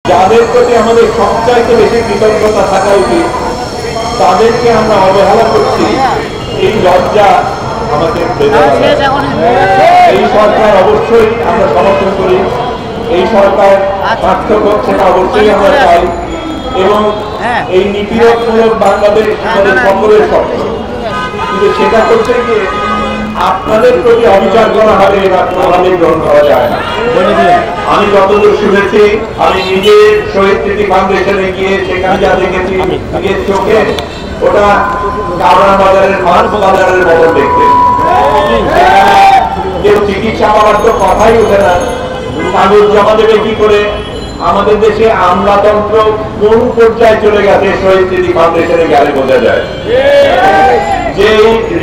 যাদের প্রতি আমাদের সবচাইতে বেশি কৃতজ্ঞতা থাকা উচিত তাদেরকে আমরা অবহেলা করছি, এই লজ্জা আমাদের এই সরকার অবশ্যই আমরা সমর্থন করি, এই সরকার সার্থক সেটা অবশ্যই আমরা চাই এবং এই নিপীড়নমূলক বাংলাদেশ আমাদের সকলের স্বপ্ন, কিন্তু সেটা করতে গিয়ে আপনাদের প্রতি অবিচার করা হবে এটা কোনোভাবেই গ্রহণ করা যায় না। আমি যতদূর শুনেছি, আমি নিজে শহীদ স্মৃতি ফাউন্ডেশনে গিয়ে সেখানে যা দেখেছি নিজের চোখে, ওটা কারণ বাজারের মাছ বাজারের মতো দেখতে। কেউ চিকিৎসা পাওয়ার তো কথাই ওঠে না, কাগজ জমা দেবে কি করে? আমাদের দেশে আমলাতন্ত্র কোন পর্যায়ে চলে গেছে শহীদ স্মৃতি ফাউন্ডেশনে গেলে বোঝা যায়। যে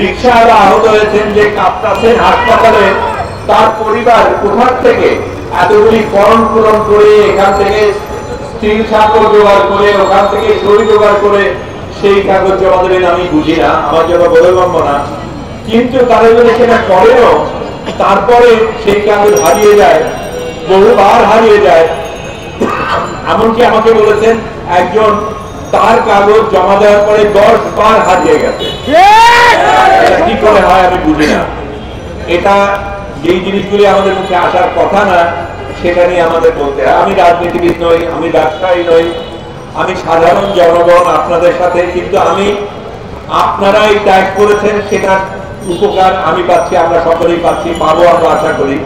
রিক্সাওয়ালা আহত হয়েছেন, যে কাঁপতাছেন হাসপাতালে, তার পরিবার কোথার থেকে এতগুলি ফর্ম পূরণ করে, এখান থেকে স্টিল সাঁকো জোগাড় করে, ওখান থেকে সই জোগাড় করে সেই কাগজ জমা দেবেন আমি বুঝি না, আমার জন্য বোধগম্য না। কিন্তু তারা যদি সেটা করেও তারপরে সেই কাগজ হারিয়ে যায়, বহুবার হারিয়ে যায়। এমনকি আমাকে বলেছেন একজন তার কাগজ জমা দেওয়ার পরে 10 বার হারিয়ে গেছে। কি করে হয় আমি বুঝি না। এটা যেই জিনিসগুলি আমাদের মুখে আসার কথা না, সেটা নিয়ে আমাদের বলতে হয়। আমি রাজনীতিবিদ নই, আমি ব্যবসায়ী নই, আমি সাধারণ জনগণ আপনাদের সাথে, কিন্তু আমি আপনারাই ত্যাগ করেছেন সেটার উপকার আমি পাচ্ছি, আমরা সকলেই পাচ্ছি, পাবো আমরা আশা করি।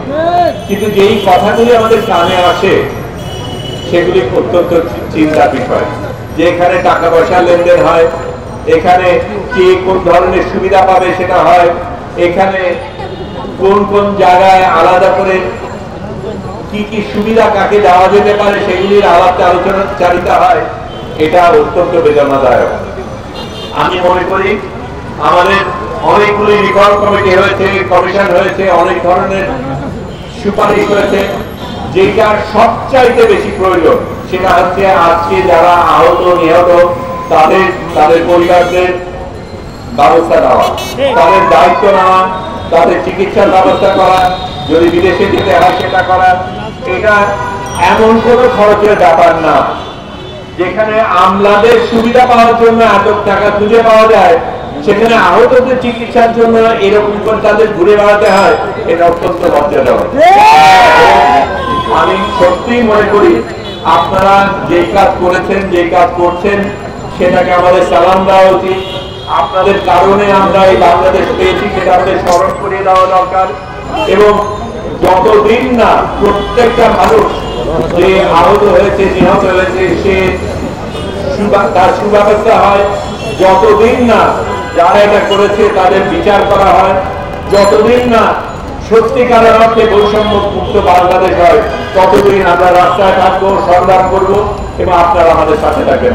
কিন্তু যেই কথাগুলি আমাদের কানে আসে সেগুলি অত্যন্ত চিন্তার বিষয়, যে এখানে টাকা পয়সা লেনদেন হয়, এখানে কে কোন ধরনের সুবিধা পাবে সেটা হয়, এখানে কোন কোন জায়গায় আলাদা করে কি কি সুবিধা কাকে দেওয়া যেতে পারে সেগুলির আলাপ আলোচনা চালিত হয়। এটা অত্যন্ত বেদনাদায়ক। আমি মনে করি আমাদের অনেকগুলি রিফর্ম কমিটি হয়েছে, কমিশন হয়েছে, অনেক ধরনের সুপারিশ হয়েছে, যেটার সবচাইতে বেশি প্রয়োজন সেটা হচ্ছে আজকে যারা আহত নিহত তাদের পরিবারদের ব্যবস্থা নেওয়া, তাদের দায়িত্ব নেওয়া, তাদের চিকিৎসার ব্যবস্থা করা, যদি বিদেশে যেতে হয় সেটা করা। এটা এমন কোনো খরচের ব্যাপার না যেখানে আমলাদের সুবিধা পাওয়ার জন্য এত টাকা খুঁজে পাওয়া যায়, সেখানে আহতদের চিকিৎসার জন্য এরকম করে তাদের ঘুরে বেড়াতে হয়। এটা অত্যন্ত লজ্জাজনক। আমি সত্যিই মনে করি আপনারা যে কাজ করেছেন, যে কাজ করছেন, সেটাকে আমাদের সালাম দেওয়া উচিত। আপনাদের কারণে আমরা এই বাংলাদেশ পেয়েছি, সেটা আমাদের স্মরণ করিয়ে দেওয়া দরকার। এবং যতদিন না প্রত্যেকটা মানুষ যে আহত হয়েছে, নিহত হয়েছে, সে তার সুব্যবস্থা হয়, যতদিন না যারা এটা করেছে তাদের বিচার করা হয়, যতদিন না সত্যিকারের অর্থে বৈষম্য মুক্ত বাংলাদেশ হয়, ততদিন আমরা রাস্তায় থাকবো, সংগ্রাম করবো এবং আপনারা আমাদের সাথে থাকবেন।